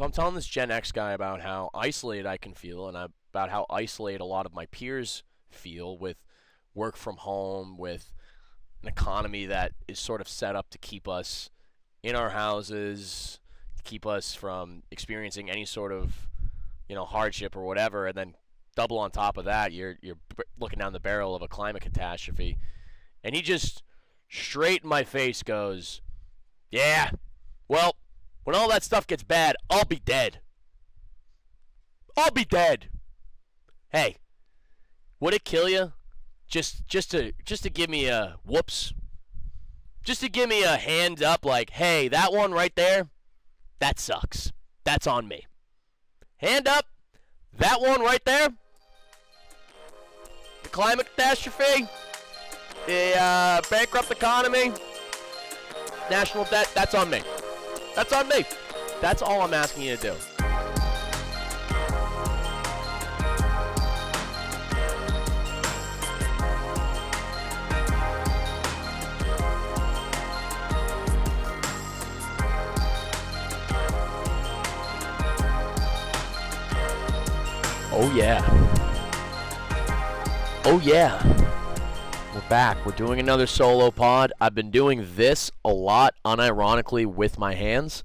So I'm telling this Gen X guy about how isolated I can feel and about how isolated a lot of my peers feel with work from home, with an economy that is sort of set up to keep us in our houses, to keep us from experiencing any sort of, hardship or whatever, and then double on top of that, you're looking down the barrel of a climate catastrophe. And he just straight in my face goes, "Yeah, well, when all that stuff gets bad, I'll be dead. I'll be dead." Hey, would it kill you just to give me a whoops? Just to give me a hand up like, "Hey, that one right there, that sucks. That's on me." Hand up, that one right there, the climate catastrophe, the bankrupt economy, national debt, that's on me. That's on me. That's all I'm asking you to do. Oh yeah. Oh yeah. We're back. We're doing another solo pod. I've been doing this a lot, unironically, with my hands.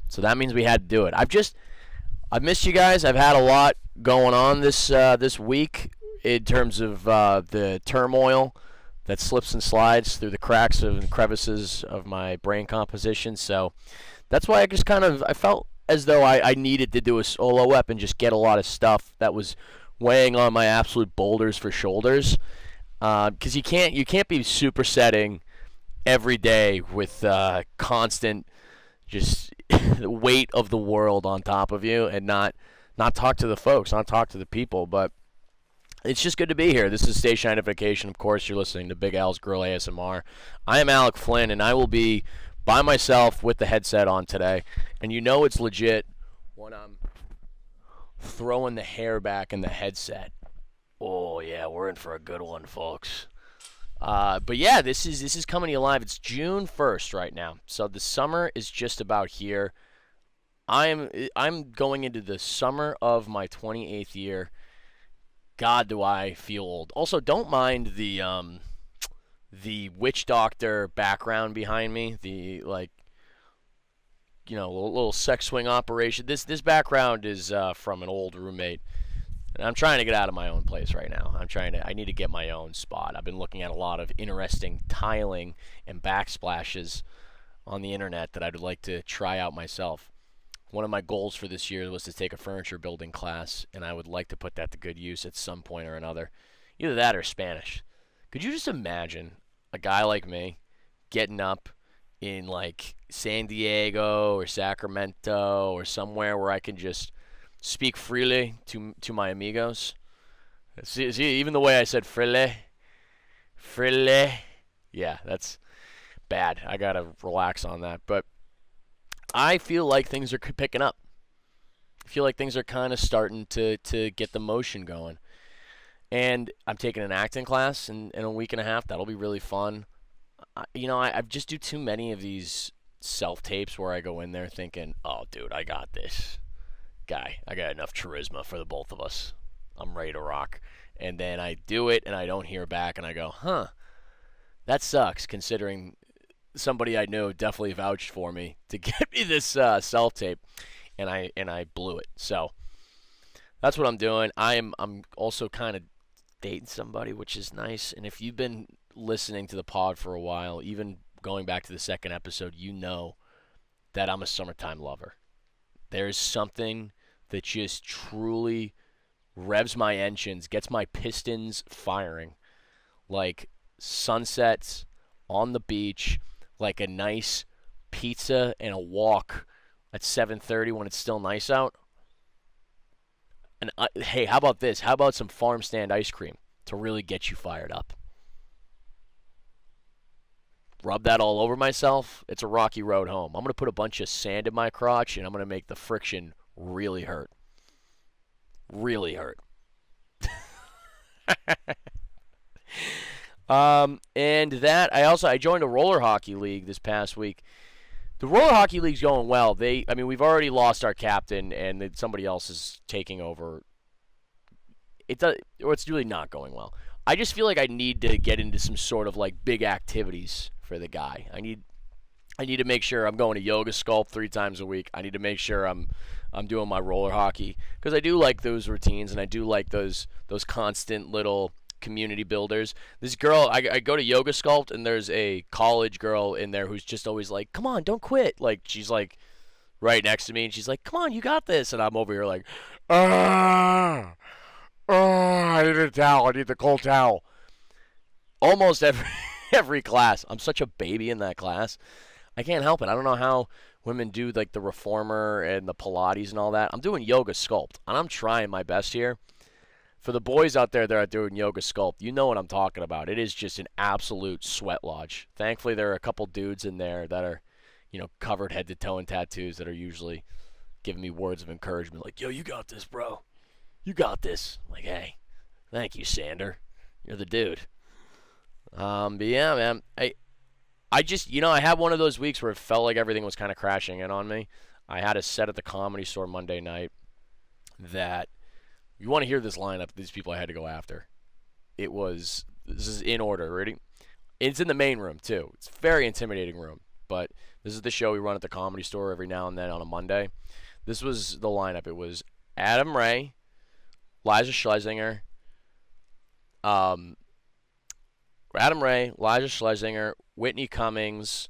So that means we had to do it. I've missed you guys. I've had a lot going on this week in terms of the turmoil that slips and slides through the cracks and crevices of my brain composition. So that's why I felt as though I needed to do a solo ep and just get a lot of stuff that was weighing on my absolute boulders for shoulders. Because you can't be supersetting every day with constant just the weight of the world on top of you and not talk to the folks, not talk to the people. But it's just good to be here. This is Station Identification. Of course, you're listening to Big Al's Grill ASMR. I am Alec Flynn, and I will be by myself with the headset on today. And you know it's legit when I'm throwing the hair back in the headset. Oh, yeah, we're in for a good one, folks. But yeah, this is coming to you live. It's June 1st right now. So the summer is just about here. I'm going into the summer of my 28th year. God, do I feel old. Also, don't mind the witch doctor background behind me. The little sex swing operation. This background is from an old roommate. And I'm trying to get out of my own place right now. I need to get my own spot. I've been looking at a lot of interesting tiling and backsplashes on the internet that I'd like to try out myself. One of my goals for this year was to take a furniture building class, and I would like to put that to good use at some point or another. Either that or Spanish. Could you just imagine a guy like me getting up in like San Diego or Sacramento or somewhere where I can just speak freely to my amigos? See, even the way I said freely, yeah, that's bad. I gotta relax on that. But I feel like things are picking up. I feel like things are kind of starting to get the motion going. And I'm taking an acting class in a week and a half. That'll be really fun. I just do too many of these self-tapes where I go in there thinking, "Oh, dude, I got this. Guy, I got enough charisma for the both of us. I'm ready to rock." And then I do it, and I don't hear back, and I go, that sucks, considering somebody I know definitely vouched for me to get me this self-tape, and I blew it. So that's what I'm doing. I'm also kind of dating somebody, which is nice. And if you've been listening to the pod for a while, even going back to the second episode, you know that I'm a summertime lover. There's something that just truly revs my engines, gets my pistons firing, like sunsets on the beach, like a nice pizza and a walk at 7:30 when it's still nice out. And hey, how about this? How about some farm stand ice cream to really get you fired up? Rub that all over myself. It's a rocky road home. I'm going to put a bunch of sand in my crotch, and I'm going to make the friction really hurt. Really hurt. And that, I joined a roller hockey league this past week The roller hockey league's going well. We've already lost our captain, and somebody else is taking over. It's really not going well. I just feel like I need to get into some sort of like big activities for the guy. I need to make sure I'm going to yoga sculpt 3 times a week. I need to make sure I'm doing my roller hockey because I do like those routines and I do like those constant little community builders. This girl, I go to yoga sculpt and there's a college girl in there who's just always like, "Come on, don't quit." Like she's like right next to me and she's like, "Come on, you got this." And I'm over here like, "Ah, I need a towel. I need the cold towel." Almost every class. I'm such a baby in that class. I can't help it. I don't know how women do like the reformer and the Pilates and all that. I'm doing yoga sculpt, and I'm trying my best here. For the boys out there that are doing yoga sculpt, you know what I'm talking about. It is just an absolute sweat lodge. Thankfully, there are a couple dudes in there that are, covered head to toe in tattoos that are usually giving me words of encouragement like, "Yo, you got this, bro. You got this." I'm like, "Hey, thank you, Sander. You're the dude." But yeah, man. I just, I had one of those weeks where it felt like everything was kind of crashing in on me. I had a set at the Comedy Store Monday night that, you want to hear this lineup, these people I had to go after. This is in order, ready? It's in the main room, too. It's a very intimidating room, but this is the show we run at the Comedy Store every now and then on a Monday. This was the lineup. It was Adam Ray, Liza Schlesinger, Whitney Cummings,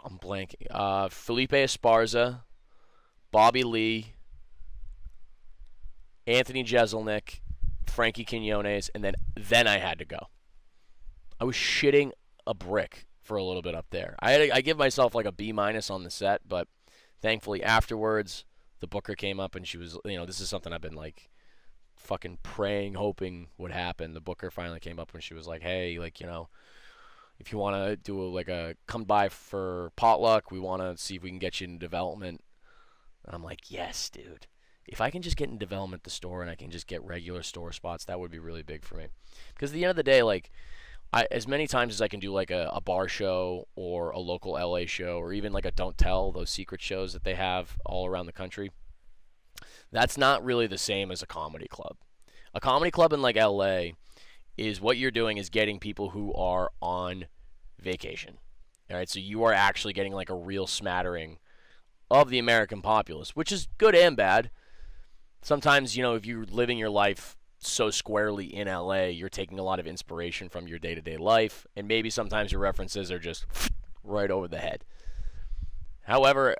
I'm blanking, Felipe Esparza, Bobby Lee, Anthony Jeselnik, Frankie Quinones, and then I had to go. I was shitting a brick for a little bit up there. I give myself like a B- on the set, but thankfully afterwards, the booker came up and she was, this is something I've been like fucking praying, hoping would happen. The booker finally came up and she was like, "Hey, like, if you want to do come by for potluck, we want to see if we can get you in development." And I'm like, "Yes, dude. If I can just get in development at the store and I can just get regular store spots, that would be really big for me." Because at the end of the day, like, as many times as I can do like a bar show or a local LA show or even like a Don't Tell, those secret shows that they have all around the country, that's not really the same as a comedy club. A comedy club in like LA is what you're doing is getting people who are on vacation. All right, so you are actually getting like a real smattering of the American populace, which is good and bad. Sometimes, if you're living your life so squarely in LA, you're taking a lot of inspiration from your day-to-day life, and maybe sometimes your references are just right over the head. However,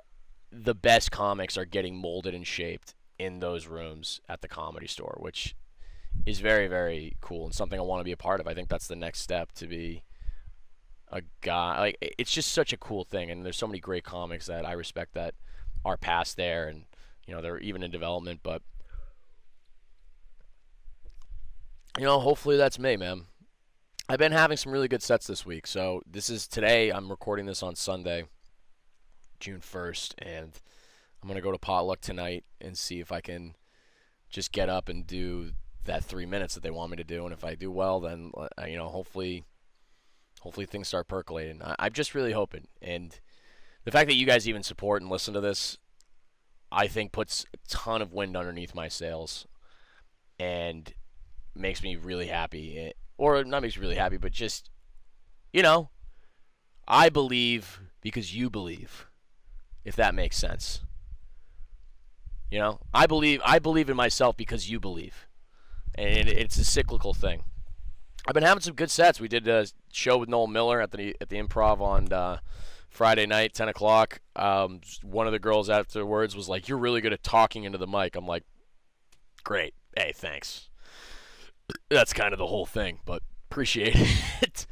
the best comics are getting molded and shaped in those rooms at the Comedy Store, which is very, very cool and something I want to be a part of. I think that's the next step, to be a guy. Like, it's just such a cool thing, and there's so many great comics that I respect that are past there, and they're even in development, but hopefully that's me, man. I've been having some really good sets this week. So today, I'm recording this on Sunday, June 1st, and I'm going to go to potluck tonight and see if I can just get up and do that 3 minutes that they want me to do. And if I do well, then, hopefully things start percolating. I'm just really hoping. And the fact that you guys even support and listen to this, I think puts a ton of wind underneath my sails and makes me really happy. Or not makes me really happy, but just, I believe because you believe, if that makes sense. I believe in myself because you believe. And it's a cyclical thing. I've been having some good sets. We did a show with Noel Miller at the Improv on Friday night, 10 o'clock. One of the girls afterwards was like, "You're really good at talking into the mic." I'm like, "Great. Hey, thanks." That's kind of the whole thing, but appreciate it.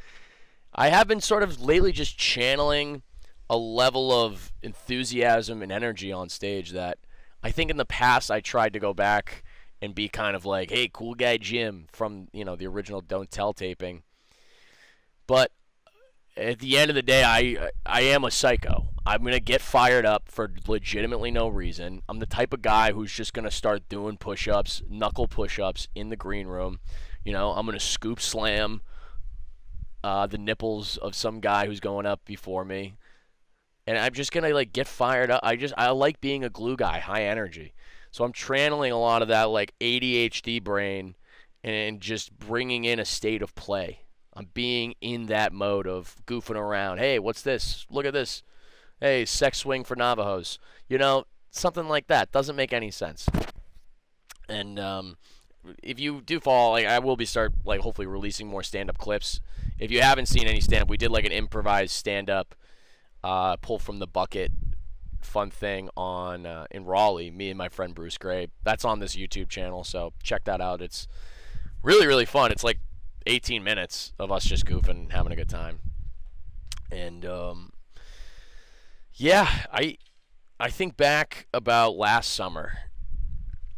I have been sort of lately just channeling a level of enthusiasm and energy on stage that I think in the past I tried to go back and be kind of like, "Hey, cool guy Jim" from, the original Don't Tell taping. But at the end of the day, I am a psycho. I'm going to get fired up for legitimately no reason. I'm the type of guy who's just going to start doing knuckle push-ups in the green room. I'm going to scoop slam the nipples of some guy who's going up before me. And I'm just going to like get fired up. I like being a glue guy, high energy. So I'm channeling a lot of that like ADHD brain and just bringing in a state of play. I'm being in that mode of goofing around. Hey, what's this? Look at this. Hey, sex swing for Navajos. Something like that. Doesn't make any sense. And if you do follow, like, I will be hopefully releasing more stand-up clips. If you haven't seen any stand-up, we did like an improvised stand-up pull from the bucket fun thing on in Raleigh, me and my friend Bruce Gray. That's on this YouTube channel, so check that out. It's really, really fun. It's like 18 minutes of us just goofing and having a good time. And yeah, I think back about last summer,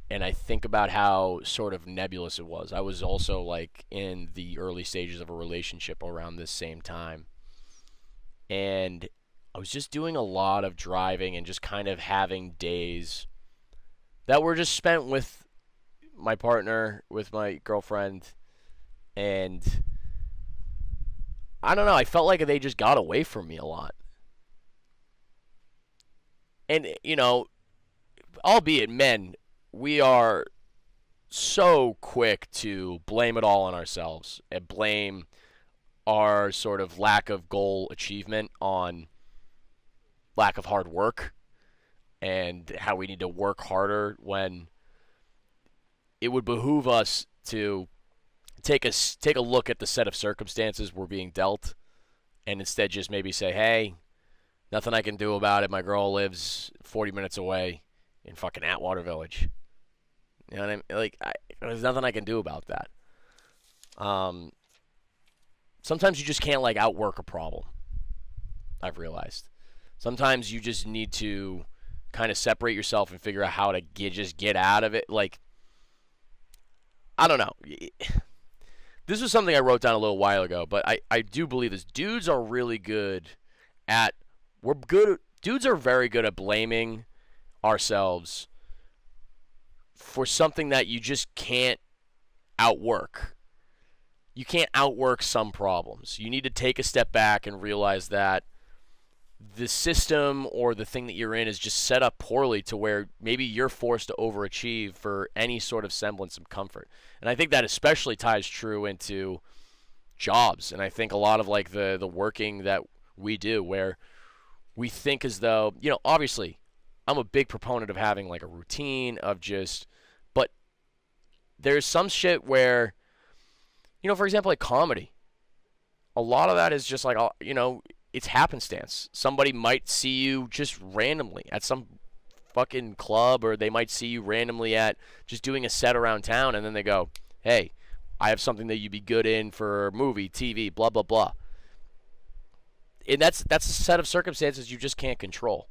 and I think about how sort of nebulous it was. I was also like in the early stages of a relationship around this same time, and I was just doing a lot of driving and just kind of having days that were just spent with my partner, with my girlfriend, and I don't know, I felt like they just got away from me a lot. And, albeit men, we are so quick to blame it all on ourselves and blame our sort of lack of goal achievement on lack of hard work and how we need to work harder, when it would behoove us to take a look at the set of circumstances we're being dealt, and instead just maybe say, hey, nothing I can do about it. My girl lives 40 minutes away in fucking Atwater Village. You know what I mean? Like, there's nothing I can do about that. Sometimes you just can't, like, outwork a problem, I've realized. Sometimes you just need to kind of separate yourself and figure out how to get out of it. Like, I don't know. This was something I wrote down a little while ago, but I do believe this. Dudes are really good at, dudes are very good at blaming ourselves for something that you just can't outwork. You can't outwork some problems. You need to take a step back and realize that the system or the thing that you're in is just set up poorly to where maybe you're forced to overachieve for any sort of semblance of comfort. And I think that especially ties true into jobs. And I think a lot of like the working that we do, where we think as though, obviously I'm a big proponent of having like a routine of just, but there's some shit where, for example, like comedy, a lot of that is just like, it's happenstance. Somebody might see you just randomly at some fucking club, or they might see you randomly at just doing a set around town, and then they go, hey, I have something that you'd be good in for movie, TV, blah, blah, blah. And that's a set of circumstances you just can't control.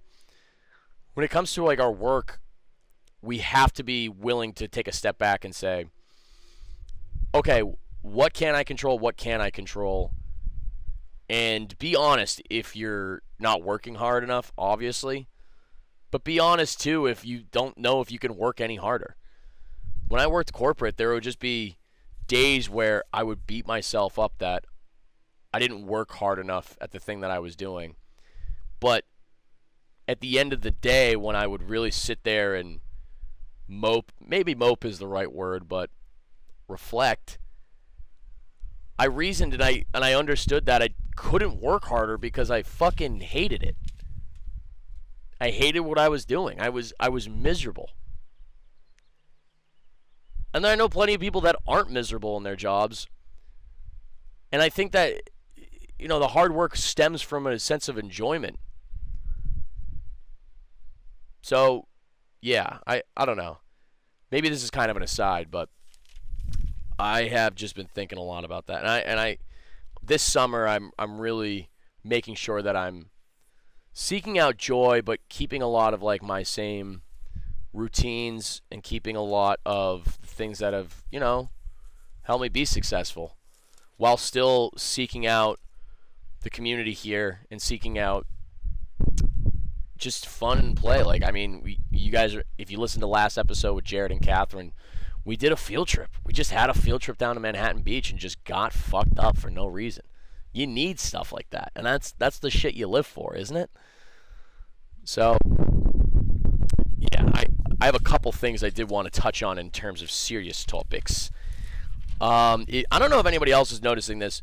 When it comes to like our work, we have to be willing to take a step back and say, okay, what can I control? What can't I control? And be honest if you're not working hard enough, obviously. But be honest, too, if you don't know if you can work any harder. When I worked corporate, there would just be days where I would beat myself up that I didn't work hard enough at the thing that I was doing. But at the end of the day, when I would really sit there and mope, maybe mope is the right word, but reflect, I reasoned and I understood that I couldn't work harder because I fucking hated it. I hated what I was doing. I was miserable. And I know plenty of people that aren't miserable in their jobs. And I think that, the hard work stems from a sense of enjoyment. So, yeah, I don't know. Maybe this is kind of an aside, but I have just been thinking a lot about that. And I this summer I'm really making sure that I'm seeking out joy, but keeping a lot of like my same routines and keeping a lot of things that have, helped me be successful, while still seeking out the community here and seeking out just fun and play. Like, I mean, you guys are, if you listen to last episode with Jared and Catherine, we did a field trip. We just had a field trip down to Manhattan Beach and just got fucked up for no reason. You need stuff like that, and that's the shit you live for, isn't it? So, yeah, I have a couple things I did want to touch on in terms of serious topics. I don't know if anybody else is noticing this.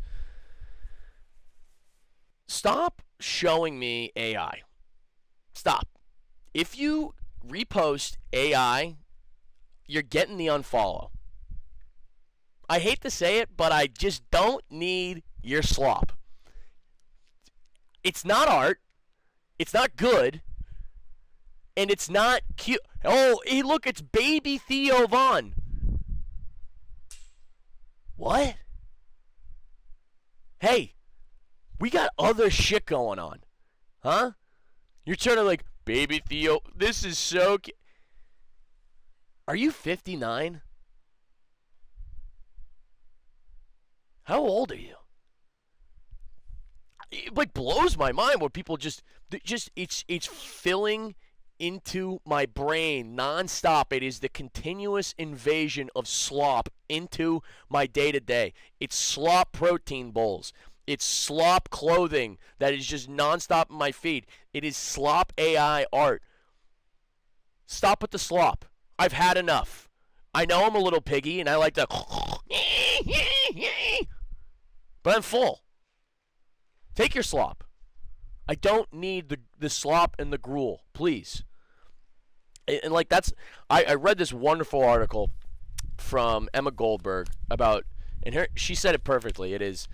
Stop showing me AI. Stop. If you repost AI, you're getting the unfollow. I hate to say it, but I just don't need your slop. It's not art. It's not good. And it's not cute. Oh, hey, look, it's baby Theo Von. What? Hey, we got other shit going on. Huh? You're trying to like, baby Theo, this is so cute. Are you 59? How old are you? It like blows my mind what people just it's filling into my brain nonstop. It is the continuous invasion of slop into my day-to-day. It's slop protein bowls. It's slop clothing that is just nonstop in my feed. It is slop AI art. Stop with the slop. I've had enough. I know I'm a little piggy and I like to but I'm full. Take your slop. I don't need the slop and the gruel, please. And like that's, I read this wonderful article from Emma Goldberg about, and she said it perfectly. It is,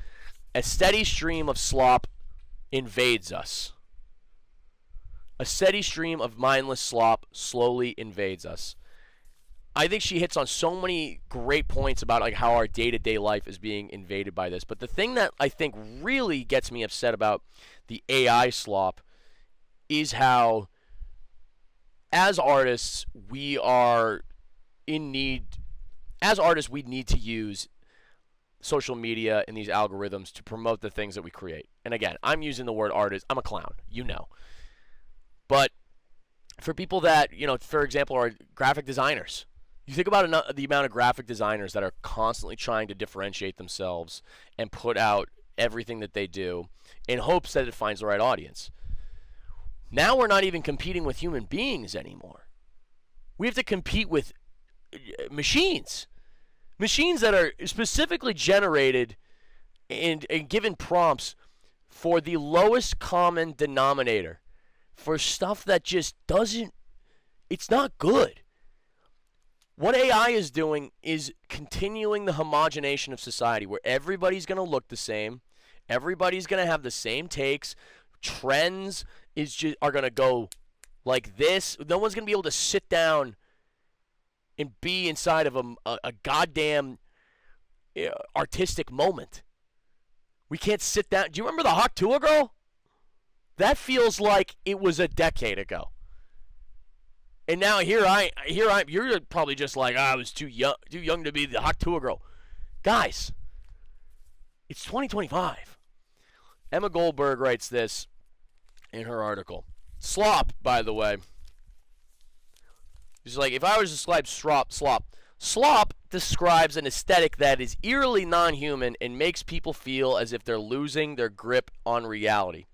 a steady stream of slop invades us. A steady stream of mindless slop slowly invades us. I think she hits on so many great points about like how our day-to-day life is being invaded by this. But the thing that I think really gets me upset about the AI slop is how, as artists, we are in need. As artists, we need to use social media and these algorithms to promote the things that we create. And again, I'm using the word artist. I'm a clown, you know. But for people that, you know, for example, are graphic designers. You think about the amount of graphic designers that are constantly trying to differentiate themselves and put out everything that they do in hopes that it finds the right audience. Now we're not even competing with human beings anymore. We have to compete with machines. Machines that are specifically generated and given prompts for the lowest common denominator, for stuff that just doesn't, it's not good. What AI is doing is continuing the homogenation of society where everybody's going to look the same. Everybody's going to have the same takes. Trends are going to go like this. No one's going to be able to sit down and be inside of a goddamn artistic moment. We can't sit down. Do you remember the Hawk Tuah girl? That feels like it was a decade ago. And now here I you're probably just like, I was too young to be the Hawk Tuah girl. Guys, it's 2025. Emma Goldberg writes this in her article. Slop, by the way. She's like, if I was to describe slop describes an aesthetic that is eerily non-human and makes people feel as if they're losing their grip on reality.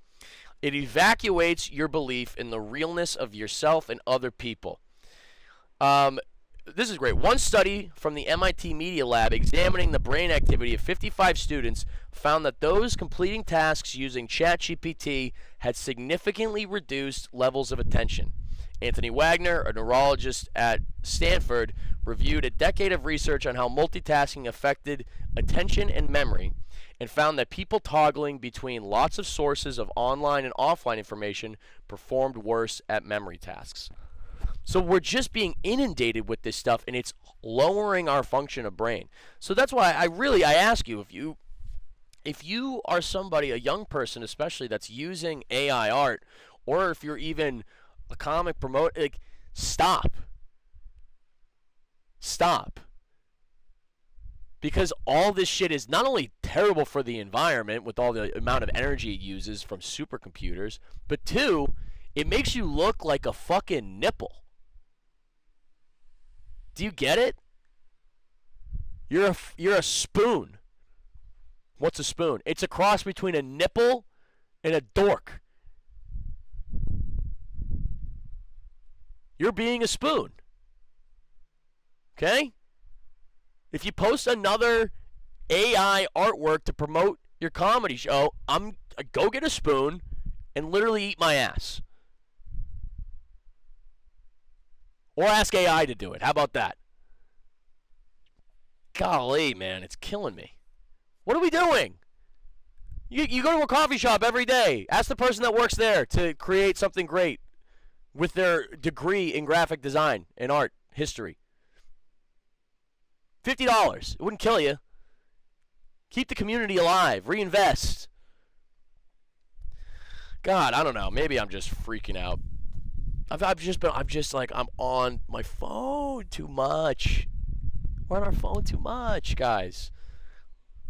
It evacuates your belief in the realness of yourself and other people. This is great. One study from the MIT Media Lab examining the brain activity of 55 students found that those completing tasks using ChatGPT had significantly reduced levels of attention. Anthony Wagner, a neurologist at Stanford, reviewed a decade of research on how multitasking affected attention and memory, and found that people toggling between lots of sources of online and offline information performed worse at memory tasks. So we're just being inundated with this stuff, and it's lowering our function of brain. So that's why I ask you, if you are somebody, a young person especially, that's using AI art, or if you're even a comic promoter, like, stop. Because all this shit is not only terrible for the environment with all the amount of energy it uses from supercomputers, but two, it makes you look like a fucking nipple. Do you get it? You're a spoon. What's a spoon? It's a cross between a nipple and a dork. You're being a spoon. Okay? If you post another AI artwork to promote your comedy show, go get a spoon and literally eat my ass. Or ask AI to do it. How about that? Golly, man, it's killing me. What are we doing? You go to a coffee shop every day. Ask the person that works there to create something great with their degree in graphic design and art history. $50. It wouldn't kill you. Keep the community alive. Reinvest. God, I don't know. Maybe I'm just freaking out. I'm on my phone too much. We're on our phone too much, guys.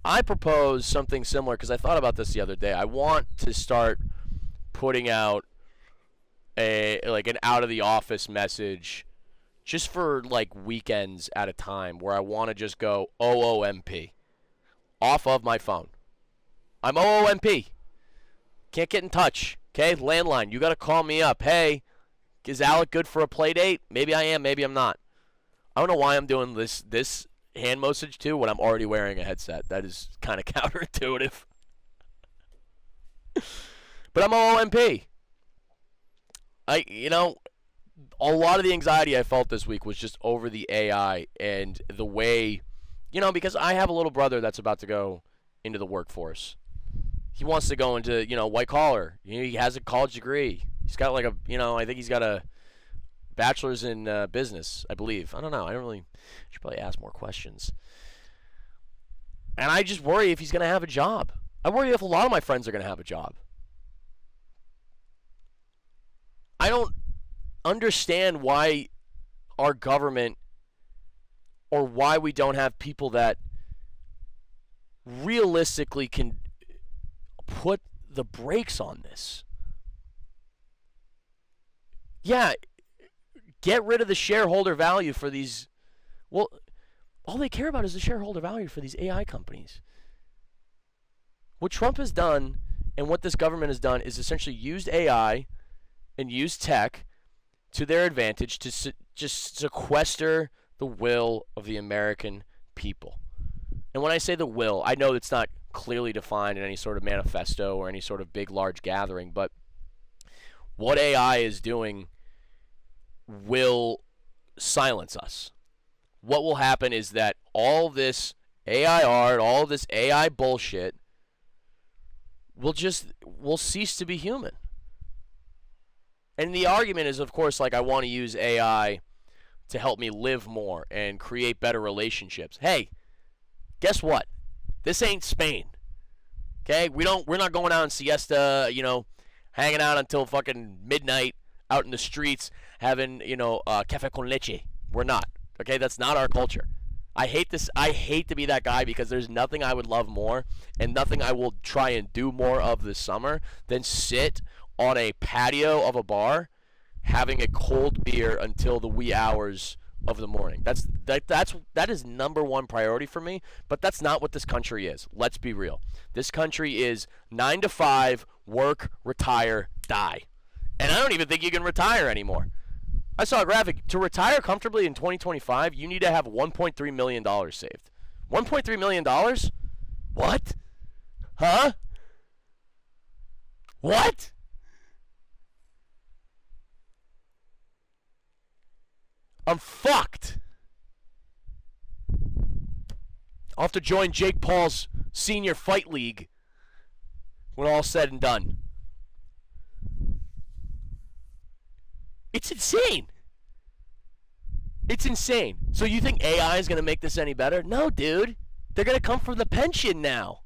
I propose something similar because I thought about this the other day. I want to start putting out an out of the office message just for like weekends at a time where I want to just go OOMP off of my phone. I'm OOMP. Can't get in touch. Okay, landline. You got to call me up. Hey, is Alec good for a play date? Maybe I am. Maybe I'm not. I don't know why I'm doing this hand message too when I'm already wearing a headset. That is kind of counterintuitive. But I'm OOMP. A lot of the anxiety I felt this week was just over the AI and the way, because I have a little brother that's about to go into the workforce. He wants to go into, white collar. He has a college degree. He's got I think he's got a bachelor's in business, I believe. I don't know. Should probably ask more questions. And I just worry if he's going to have a job. I worry if a lot of my friends are going to have a job. I don't understand why our government or why we don't have people that realistically can put the brakes on this. Yeah, get rid of the shareholder value for these. Well, all they care about is the shareholder value for these AI companies. What Trump has done and what this government has done is essentially used AI and used tech to their advantage to just sequester the will of the American people. And when I say the will, I know it's not clearly defined in any sort of manifesto or any sort of big, large gathering, but what AI is doing will silence us. What will happen is that all this AI art, all this AI bullshit will cease to be human. And the argument is, of course, I want to use AI to help me live more and create better relationships. Hey, guess what? This ain't Spain. Okay? We're not going out in siesta, hanging out until fucking midnight out in the streets having, café con leche. We're not. Okay? That's not our culture. I hate this. I hate to be that guy because there's nothing I would love more and nothing I will try and do more of this summer than sit on a patio of a bar having a cold beer until the wee hours of the morning. That is number one priority for me, but that's not what this country is. Let's be real. This country is 9 to 5, work, retire, die. And I don't even think you can retire anymore. I saw a graphic. To retire comfortably in 2025, you need to have $1.3 million saved. $1.3 million? What? Huh? What? I'm fucked. I'll have to join Jake Paul's senior fight league when all's said and done. It's insane. It's insane. So you think AI is going to make this any better? No, dude. They're going to come from the pension now.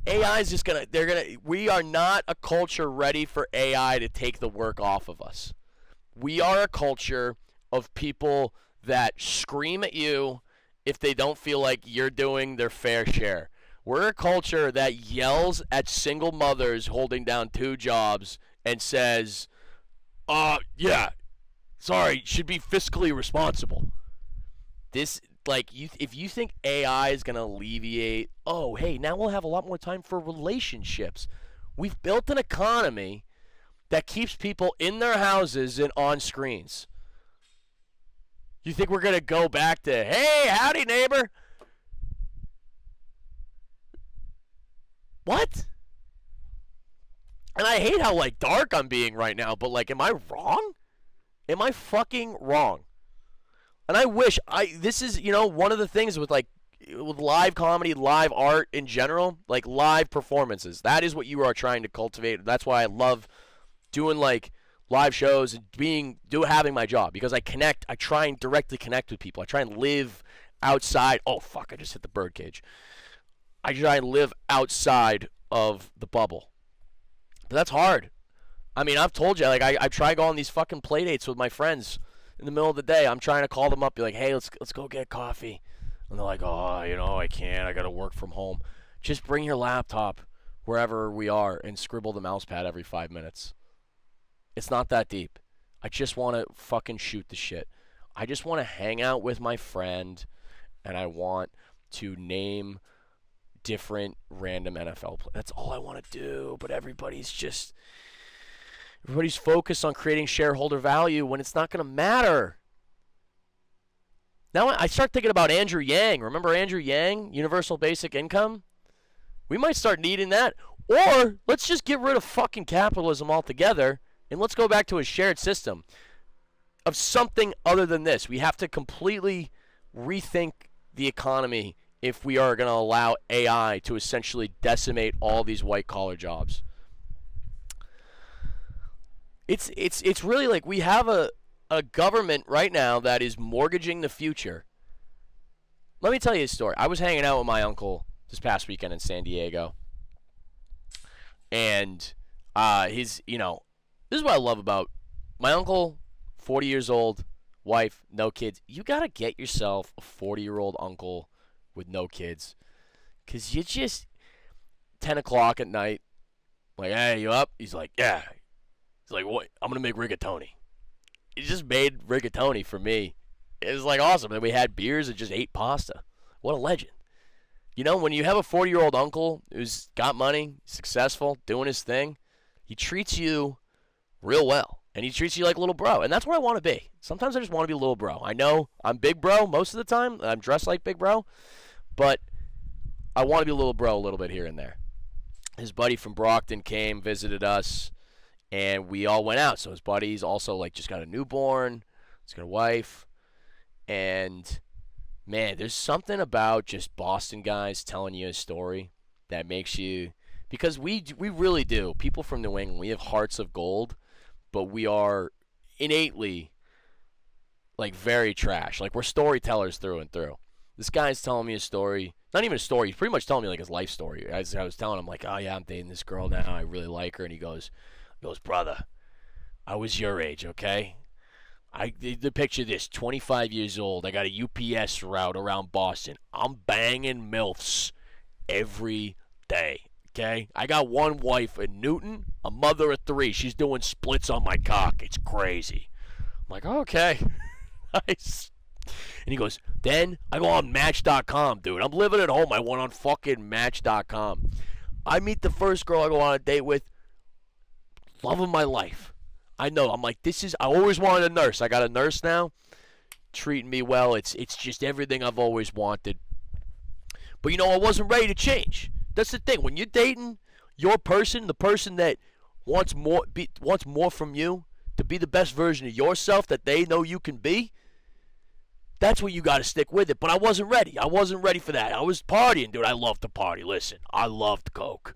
AI is just going to, we are not a culture ready for AI to take the work off of us. We are a culture of people that scream at you if they don't feel like you're doing their fair share. We're a culture that yells at single mothers holding down 2 jobs and says, yeah, sorry, should be fiscally responsible. like, if you think AI is going to alleviate, oh, hey, now we'll have a lot more time for relationships. We've built an economy that keeps people in their houses and on screens. You think we're going to go back to, hey, howdy, neighbor? What? And I hate how, like, dark I'm being right now, but, like, am I wrong? Am I fucking wrong? And I wish this is, one of the things with live comedy, live art in general, like live performances. That is what you are trying to cultivate. That's why I love doing like live shows and having my job, because I try and directly connect with people. I try and live outside. Oh fuck, I just hit the birdcage. I try and live outside of the bubble. But that's hard. I mean, I've told you, like, I try to go on these fucking play dates with my friends in the middle of the day. I'm trying to call them up, be like, hey, let's go get coffee. And they're like, oh, I can't. I got to work from home. Just bring your laptop wherever we are and scribble the mouse pad every 5 minutes. It's not that deep. I just want to fucking shoot the shit. I just want to hang out with my friend, and I want to name different random NFL players. That's all I want to do, but everybody's focused on creating shareholder value when it's not going to matter. Now I start thinking about Andrew Yang. Remember Andrew Yang, universal basic income? We might start needing that. Or let's just get rid of fucking capitalism altogether and let's go back to a shared system of something other than this. We have to completely rethink the economy if we are going to allow AI to essentially decimate all these white-collar jobs. It's really like we have a government right now that is mortgaging the future. Let me tell you a story. I was hanging out with my uncle this past weekend in San Diego. And this is what I love about my uncle, 40 years old, wife, no kids. You got to get yourself a 40-year-old uncle with no kids. Because you just, 10 o'clock at night, like, hey, you up? He's like, yeah. He's like, what? I'm going to make rigatoni. He just made rigatoni for me. It was like awesome. And we had beers and just ate pasta. What a legend. When you have a 40-year-old uncle who's got money, successful, doing his thing, he treats you real well. And he treats you like a little bro. And that's where I want to be. Sometimes I just want to be a little bro. I know I'm big bro most of the time. I'm dressed like big bro. But I want to be a little bro a little bit here and there. His buddy from Brockton came, visited us, and we all went out. So his buddy's also like just got a newborn. He's got a wife. And man, there's something about just Boston guys telling you a story that makes you, because we really do. People from New England, we have hearts of gold, but we are innately like very trash. Like we're storytellers through and through. This guy's telling me a story, not even a story. He's pretty much telling me like his life story. As I was telling him, like, oh yeah, I'm dating this girl now. I really like her. And he goes, brother, I was your age, okay? The picture this, 25 years old. I got a UPS route around Boston. I'm banging MILFs every day, okay? I got one wife in Newton, a mother of 3. She's doing splits on my cock. It's crazy. I'm like, okay, nice. And he goes, then I go on Match.com, dude. I'm living at home. I went on fucking Match.com. I meet the first girl I go on a date with. Love of my life. I know. I'm like, I always wanted a nurse. I got a nurse now. Treating me well. It's just everything I've always wanted. But I wasn't ready to change. That's the thing. When you're dating your person, the person that wants more from you to be the best version of yourself that they know you can be, that's when you got to stick with it. But I wasn't ready. I wasn't ready for that. I was partying, dude. I love to party. Listen, I loved coke.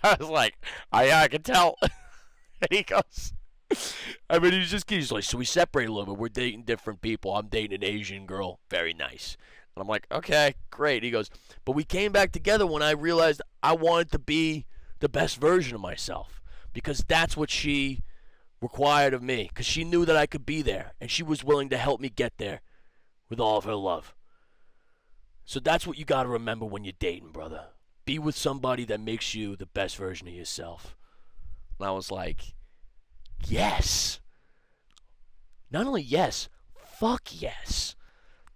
I was like, I can tell. And he goes, he's like, so we separate a little bit. We're dating different people. I'm dating an Asian girl. Very nice. And I'm like, okay, great. He goes, but we came back together when I realized I wanted to be the best version of myself. Because that's what she required of me. Because she knew that I could be there. And she was willing to help me get there with all of her love. So that's what you got to remember when you're dating, brother. Be with somebody that makes you the best version of yourself. And I was like, yes. Not only yes, fuck yes.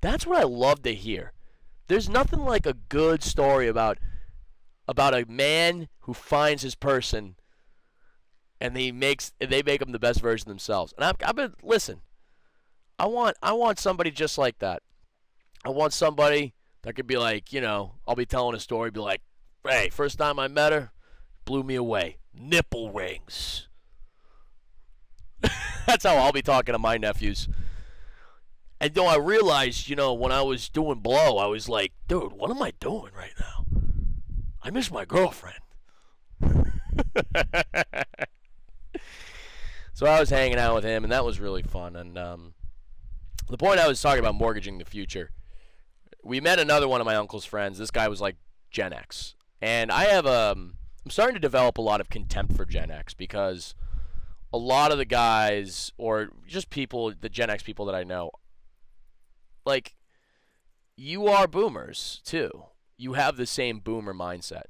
That's what I love to hear. There's nothing like a good story about a man who finds his person and they make them the best version of themselves. And I've been listen. I want somebody just like that. I want somebody that could be like, I'll be telling a story, be like, hey, first time I met her, blew me away. Nipple rings. That's how I'll be talking to my nephews. And though I realized, when I was doing blow, I was like, dude, what am I doing right now? I miss my girlfriend. So I was hanging out with him, and that was really fun. And the point I was talking about mortgaging the future, we met another one of my uncle's friends. This guy was like Gen X. And I'm starting to develop a lot of contempt for Gen X because a lot of the guys, or just people, the Gen X people that I know, like, you are boomers too. You have the same boomer mindset.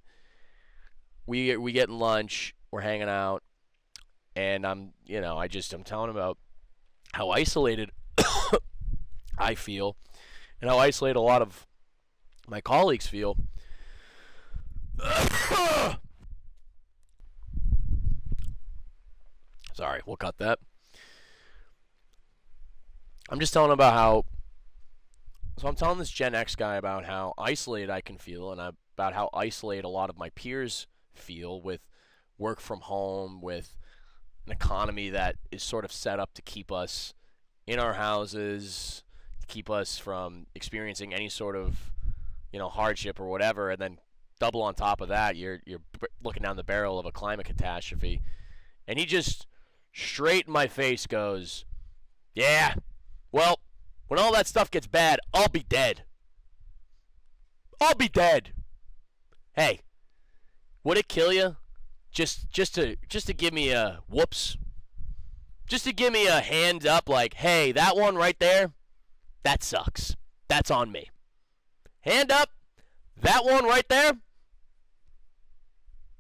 We get lunch, we're hanging out, and I'm telling him about how isolated I feel and how isolated a lot of my colleagues feel. Sorry, we'll cut that. I'm just telling him about how. So I'm telling this Gen X guy about how isolated I can feel and about how isolated a lot of my peers feel with work from home, with an economy that is sort of set up to keep us in our houses, to keep us from experiencing any sort of, hardship or whatever, and then double on top of that, you're looking down the barrel of a climate catastrophe. And he just straight in my face goes, yeah, well, when all that stuff gets bad, I'll be dead. I'll be dead. Hey, would it kill you just to give me a whoops? Just to give me a hand up like, hey, that one right there, that sucks. That's on me. Hand up, that one right there,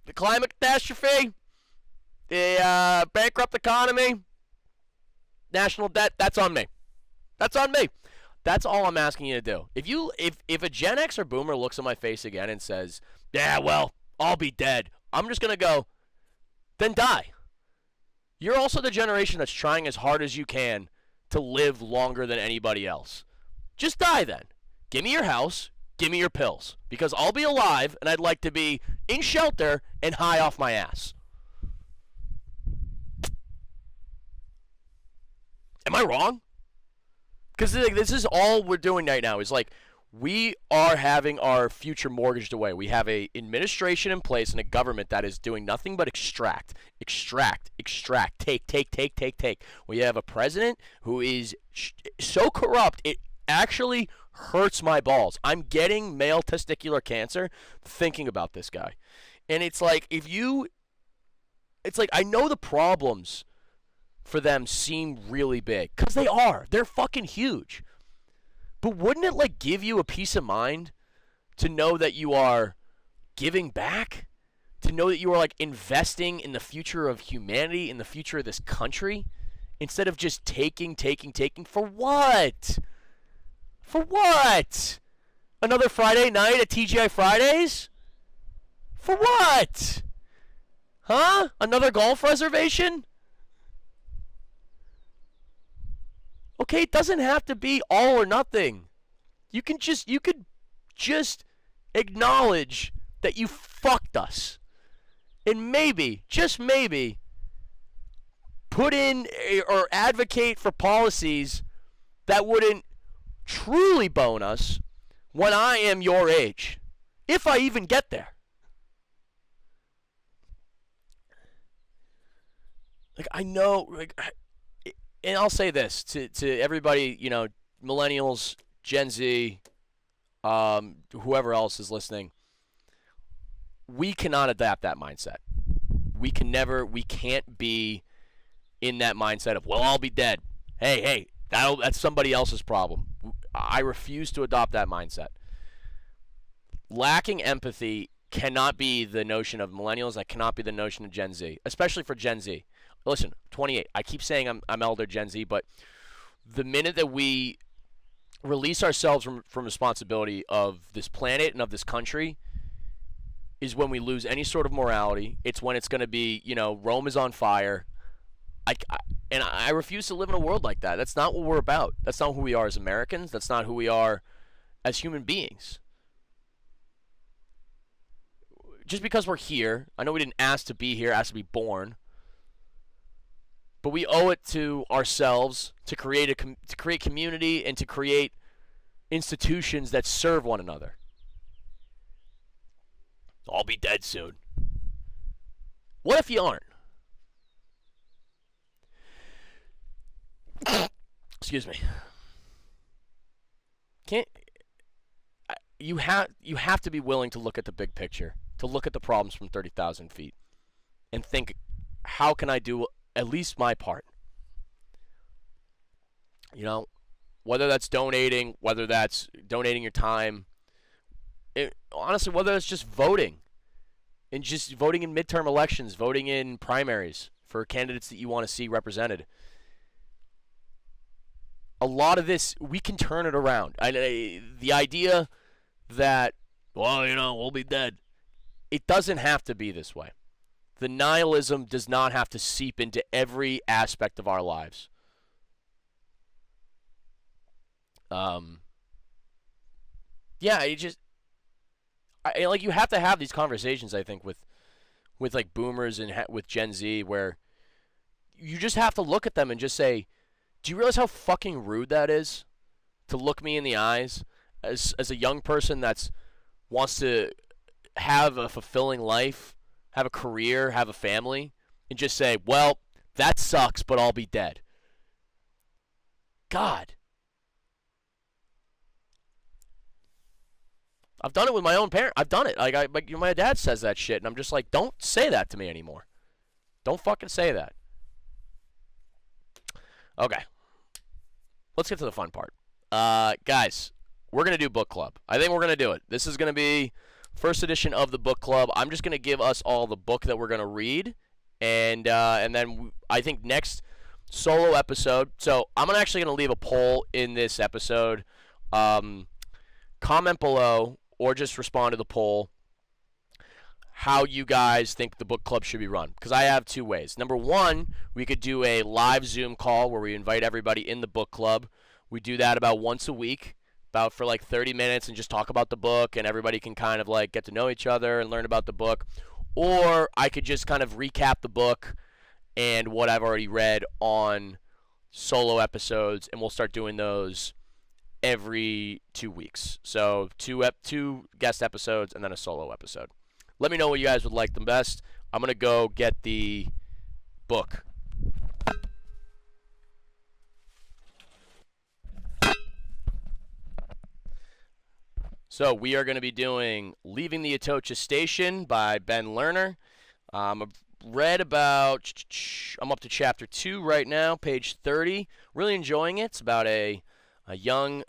the climate catastrophe, the bankrupt economy, national debt, that's on me. That's on me. That's all I'm asking you to do. If a Gen X or Boomer looks at my face again and says, yeah, well, I'll be dead, I'm just going to go, then die. You're also the generation that's trying as hard as you can to live longer than anybody else. Just die then. Give me your house. Give me your pills. Because I'll be alive and I'd like to be in shelter and high off my ass. Am I wrong? Because this is all we're doing right now is like we are having our future mortgaged away. We have a administration in place and a government that is doing nothing but extract, take. We have a president who is so corrupt it actually hurts my balls. I'm getting male testicular cancer thinking about this guy. And it's like I know the problems for them seem really big, because they are. They're fucking huge. But wouldn't it give you a peace of mind to know that you are giving back? To know that you are investing in the future of humanity, in the future of this country, instead of just taking for what? For what? Another Friday night at TGI Fridays? For what? Huh? Another golf reservation? Okay, it doesn't have to be all or nothing. You could just acknowledge that you fucked us. And maybe, just maybe, put in or advocate for policies that wouldn't truly bone us when I am your age. If I even get there. I know, and I'll say this to everybody, millennials, Gen Z, whoever else is listening, we cannot adapt that mindset. We can't be in that mindset of, well, I'll be dead. Hey, that's somebody else's problem. I refuse to adopt that mindset. Lacking empathy cannot be the notion of millennials. That cannot be the notion of Gen Z, especially for Gen Z. Listen, 28. I keep saying I'm elder Gen Z, but the minute that we release ourselves from responsibility of this planet and of this country is when we lose any sort of morality. It's when it's going to be, Rome is on fire. I refuse to live in a world like that. That's not what we're about. That's not who we are as Americans. That's not who we are as human beings. Just because we're here, I know we didn't ask to be here, ask to be born, but we owe it to ourselves to create community and to create institutions that serve one another. I'll be dead soon. What if you aren't? Excuse me. You have to be willing to look at the big picture, to look at the problems from 30,000 feet, and think, how can I do at least my part? Whether that's donating, whether that's donating your time, honestly, whether it's just voting, and just voting in midterm elections, voting in primaries for candidates that you want to see represented. A lot of this, we can turn it around. The idea that, we'll be dead. It doesn't have to be this way. The nihilism does not have to seep into every aspect of our lives. You have to have these conversations, I think, with like boomers and with Gen Z, where you just have to look at them and just say, do you realize how fucking rude that is? To look me in the eyes as a young person that wants to have a fulfilling life, have a career, have a family, and just say, well, that sucks, but I'll be dead. God. I've done it with my own parent. I've done it. My dad says that shit, and I'm just like, don't say that to me anymore. Don't fucking say that. Okay. Let's get to the fun part. Guys, we're going to do book club. I think we're going to do it. This is going to be first edition of the book club. I'm just going to give us all the book that we're going to read, and then I think next solo episode. So I'm actually going to leave a poll in this episode. Comment below or just respond to the poll how you guys think the book club should be run. Because I have two ways. Number one, we could do a live Zoom call where we invite everybody in the book club. We do that about once a week, about for like 30 minutes, and just talk about the book, and everybody can kind of like get to know each other and learn about the book. Or I could just kind of recap the book and what I've already read on solo episodes, and we'll start doing those every 2 weeks. So two guest episodes and then a solo episode. Let me know what you guys would like the best. I'm going to go get the book. So we are going to be doing Leaving the Atocha Station by Ben Lerner. I've read about, I'm up to chapter 2 right now, page 30. Really enjoying it. It's about a young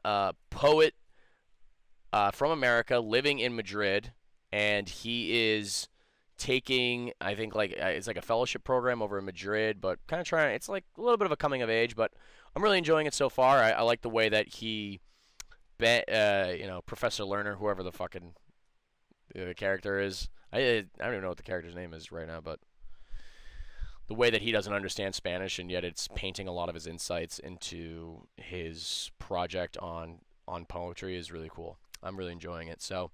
poet from America living in Madrid, and he is taking, I think, it's like a fellowship program over in Madrid, but kind of trying, it's like a little bit of a coming of age, but I'm really enjoying it so far. I like the way that he, Professor Lerner, whoever the fucking character is, I don't even know what the character's name is right now, but the way that he doesn't understand Spanish, and yet it's painting a lot of his insights into his project on poetry is really cool. I'm really enjoying it. So,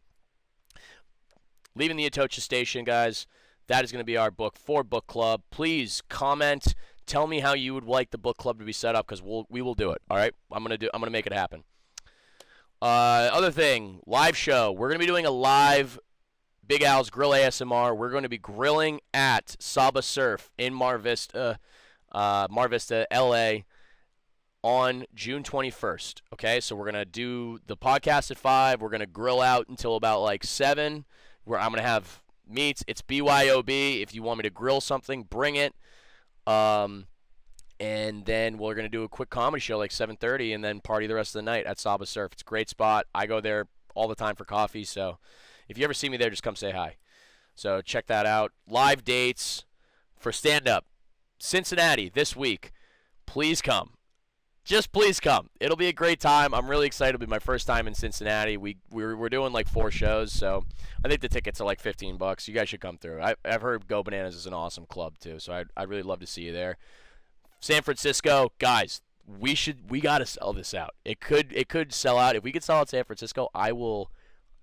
Leaving the Atocha Station, guys. That is going to be our book for book club. Please comment. Tell me how you would like the book club to be set up, because we will do it. All right, I'm gonna make it happen. Other thing, live show. We're gonna be doing a live Big Al's Grill ASMR. We're going to be grilling at Saba Surf in Mar Vista, LA, on June 21st. Okay, so we're going to do the podcast at 5. We're going to grill out until about like 7, where I'm going to have meats. It's BYOB. If you want me to grill something, bring it. And then we're going to do a quick comedy show like 7:30, and then party the rest of the night at Saba Surf. It's a great spot. I go there all the time for coffee, so if you ever see me there, just come say hi. So check that out. Live dates for stand-up. Cincinnati this week. Please come. just please come. It'll be a great time. I'm really excited. It'll be my first time in Cincinnati. We're doing like 4 shows, so I think the tickets are like $15. You guys should come through. I've heard Go Bananas is an awesome club too, so I'd really love to see you there. San Francisco, guys, we gotta sell this out. It could sell out. If we could sell out San Francisco, I will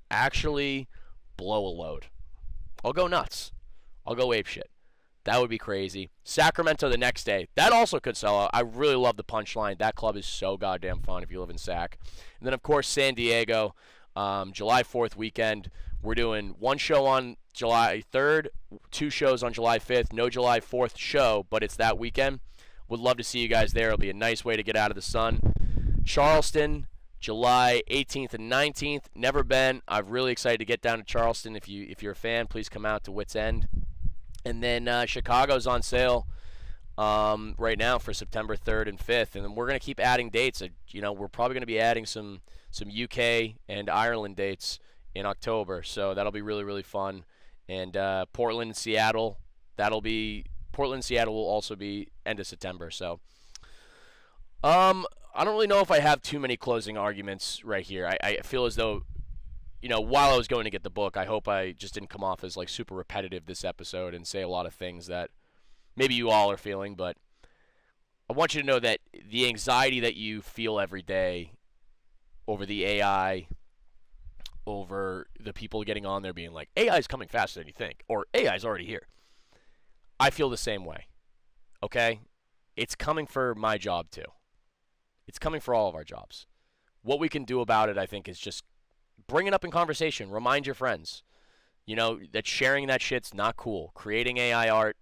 actually blow a load. I'll go nuts. I'll go apeshit. That would be crazy. Sacramento the next day. That also could sell out. I really love the Punchline. That club is so goddamn fun if you live in Sac. And then, of course, San Diego, July 4th weekend. We're doing 1 show on July 3rd, 2 shows on July 5th. No July 4th show, but it's that weekend. Would love to see you guys there. It'll be a nice way to get out of the sun. Charleston, July 18th and 19th. Never been. I'm really excited to get down to Charleston. If you're a fan, please come out to Wits End. And then Chicago's on sale right now for September 3rd and 5th. And then we're going to keep adding dates. We're probably going to be adding some UK and Ireland dates in October. So that'll be really, really fun. And Portland, Seattle, Portland, Seattle will also be end of September. So I don't really know if I have too many closing arguments right here. I feel as though, while I was going to get the book, I hope I just didn't come off as like super repetitive this episode and say a lot of things that maybe you all are feeling, but I want you to know that the anxiety that you feel every day over the AI, over the people getting on there being like, AI is coming faster than you think, or AI is already here. I feel the same way, okay? It's coming for my job too. It's coming for all of our jobs. What we can do about it, I think, is just bring it up in conversation. Remind your friends, that sharing that shit's not cool. Creating AI art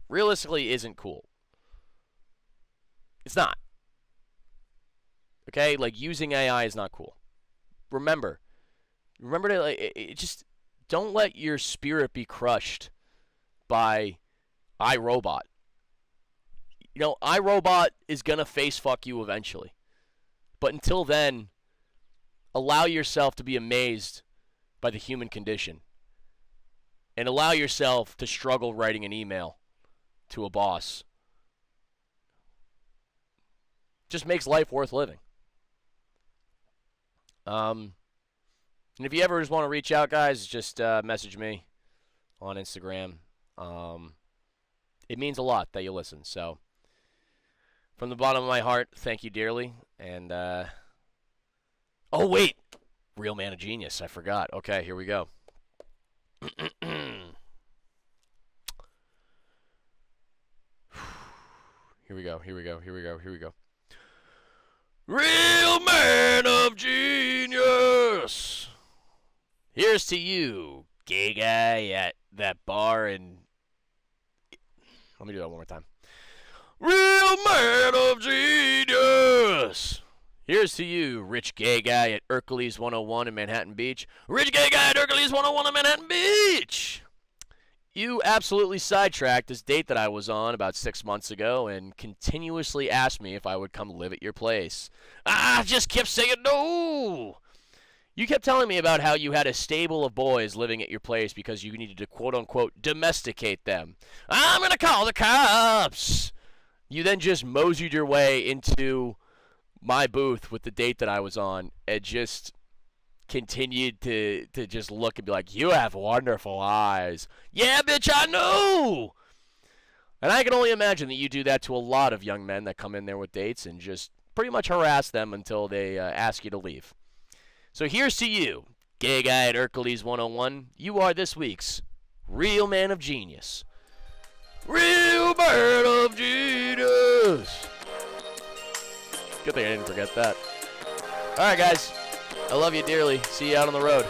realistically isn't cool. It's not. Okay? Like, using AI is not cool. Remember to just don't let your spirit be crushed by iRobot. iRobot is going to face fuck you eventually. But until then, allow yourself to be amazed by the human condition. And allow yourself to struggle writing an email to a boss. Just makes life worth living. And if you ever just want to reach out, guys, just message me on Instagram. It means a lot that you listen. So, from the bottom of my heart, thank you dearly. And, oh, wait. Real Man of Genius. I forgot. Okay, here we go. Here we go. Real Man of Genius. Here's to you, gay guy at that bar in... Let me do that one more time. Real Man of Genius. Here's to you, rich gay guy at Hercules 101 in Manhattan Beach. Rich gay guy at Hercules 101 in Manhattan Beach. You absolutely sidetracked this date that I was on about 6 months ago and continuously asked me if I would come live at your place. I just kept saying no. You kept telling me about how you had a stable of boys living at your place because you needed to quote-unquote domesticate them. I'm going to call the cops. You then just moseyed your way into my booth with the date that I was on and just continued to just look and be like, you have wonderful eyes. Yeah, bitch, I know. And I can only imagine that you do that to a lot of young men that come in there with dates and just pretty much harass them until they ask you to leave. So here's to you, gay guy at Hercules 101. You are this week's Real Man of Genius. Real Man of Genius. Good thing I didn't forget that. All right, guys. I love you dearly. See you out on the road.